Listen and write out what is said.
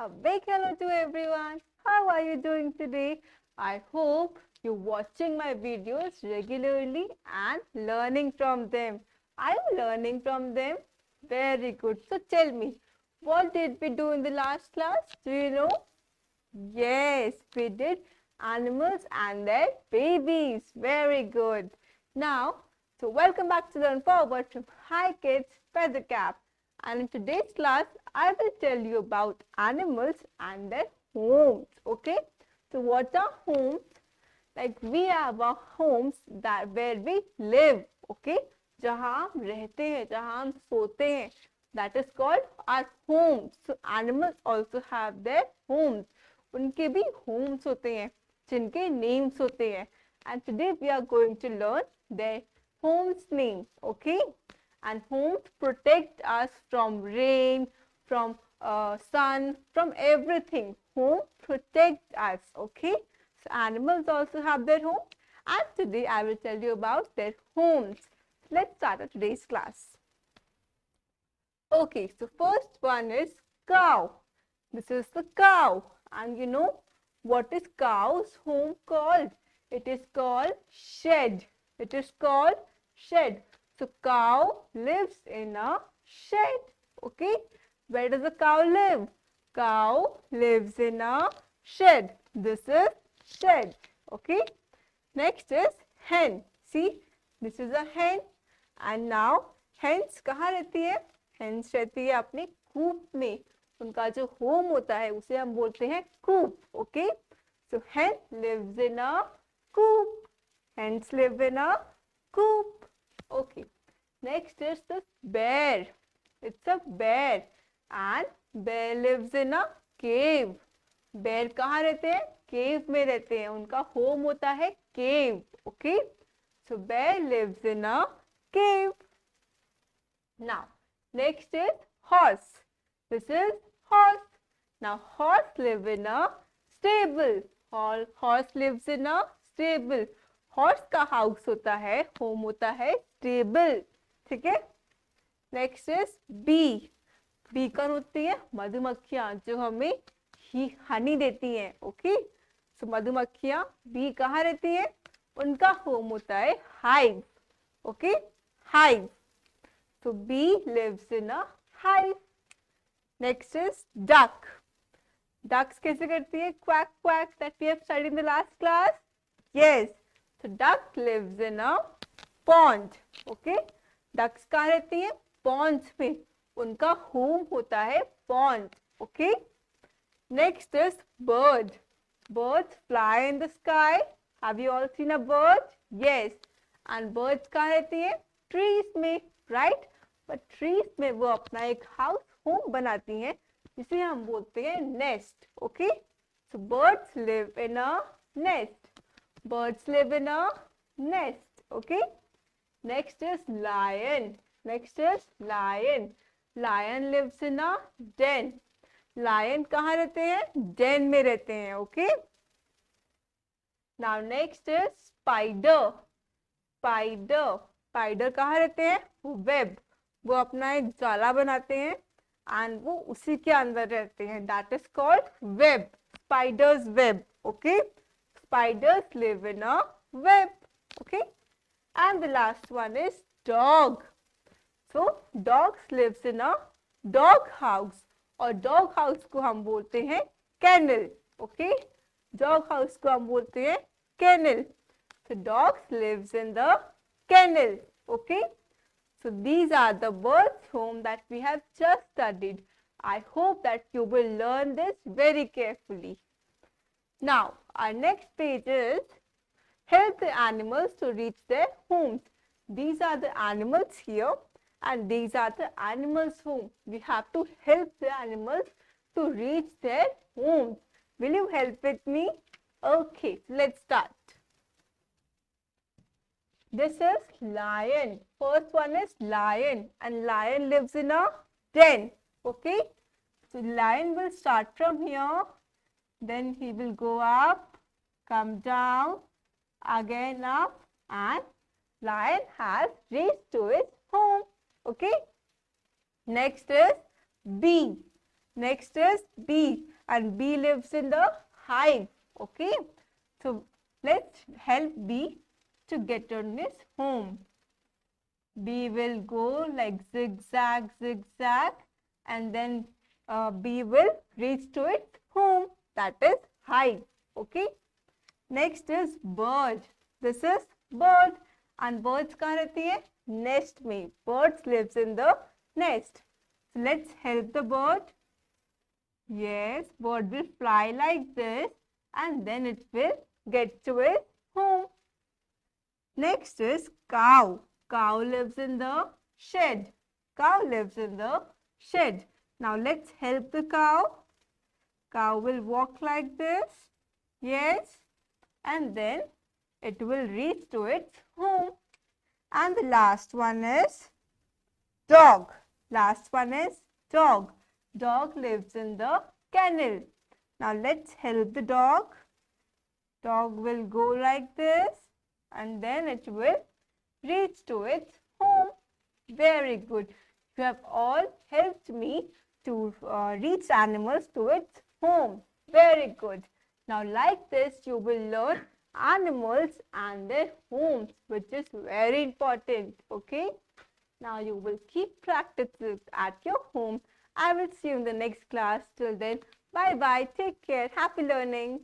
A big hello to everyone. How are you doing today? I hope you're watching my videos regularly and learning from them. Are you learning from them? Very good. So tell me, what did we do in the last class? Do you know? Yes, we did animals and their babies. Very good. Now, so welcome back to Learn Forward from Hi Kids Feather Cap. And in today's class, I will tell you about animals and their homes. Okay? So what are homes? Like we have our homes that where we live. Okay? जहाँ हम रहते हैं, जहाँ हम सोते हैं. That is called our homes. So animals also have their homes. उनके भी homes होते हैं जिनके names होते हैं. And today we are going to learn their homes names. Okay? And homes protect us from rain, from sun, from everything. Home protect us. Okay? So animals also have their home. And today I will tell you about their homes. Let's start today's class. Okay, so first one is cow. This is the cow. And you know what is cow's home called? It is called shed. It is called shed. So cow lives in a shed. Okay, where does a cow live? Cow lives in a shed. This is shed. Okay, next is hen. See, this is a hen. And now hens कहाँ रहती है? Hens रहती है अपने coop में. उनका जो home होता है उसे हम बोलते हैं coop. Okay, so hen lives in a coop. Hens live in a coop. Okay, next is the bear. It's a bear and bear lives in a cave. Bear कहाँ रहते हैं? Cave में रहते हैं. उनका home होता है cave. Okay, so bear lives in a cave. Now, next is horse. This is horse. Now, horse live in a stable. Horse lives in a stable. Horse का house होता है, home होता है stable. ठीक है? Next is bee. Bee कौन होती है? मधुमक्खियाँ जो हमें honey देती हैं. Okay? So मधुमक्खियाँ bee कहाँ रहती हैं? उनका home होता है hive. Okay? Hive. So bee lives in a hive. Next is duck. Ducks कैसे करती है? Quack quack that we have studied in the last class. Yes. So duck lives in a pond. Okay? Ducks कहाँ रहती हैं? Ponds में. उनका home होता है pond. Okay? Next is bird. Birds fly in the sky. Have you all seen a bird? Yes. And birds कहाँ रहती हैं? Trees में. Right? But trees में वो अपना एक house home बनाती हैं जिसे हम बोलते हैं nest. Okay? So birds live in a nest. Birds live in a nest. Okay? Next is lion. Next is lion. Lion lives in a den. Lion कहाँ रहते हैं? Den में रहते हैं. Okay? Now next is spider. Spider. Spider कहाँ रहते हैं? Web. वो अपना एक जाला बनाते हैं and वो उसी के अंदर रहते हैं. That is called web. Spider's web. Okay? Spiders live in a web. Okay? And the last one is dog. So dogs lives in a dog house. और dog house को हम बोलते हैं kennel. Okay? Dog house को हम बोलते हैं kennel. So dogs lives in the kennel. Okay? So these are the birds' home that we have just studied. I hope that you will learn this very carefully. Now, our next page is help the animals to reach their homes. These are the animals here and these are the animals' home. We have to help the animals to reach their homes. Will you help with me? Okay, let's start. This is lion. First one is lion and lion lives in a den. Okay. So lion will start from here. Then he will go up, come down, again up and lion has reached to his home. Okay. Next is bee. Next is bee, and bee lives in the hive. Okay, so let's help bee to get on his home. Bee will go like zigzag, zigzag, and then bee will reach to its home, that is hive. Okay. Next is bird. This is bird, and birds कहाँ रहती है? Nest में. Birds lives in the nest. So let's help the bird. Yes, bird will fly like this, and then it will get to its home. Next is cow. Cow lives in the shed. Cow lives in the shed. Now let's help the cow. Cow will walk like this. Yes. And then it will reach to its home. And the last one is dog. Last one is dog. Dog lives in the kennel. Now let's help the dog. Dog will go like this, and then it will reach to its home. Very good. You have all helped me to reach animals to its home. Very good. Now like this you will learn animals and their homes, which is very important. Okay. Now you will keep practicing at your home. I will see you in the next class. Till then, bye bye. Take care. Happy learning.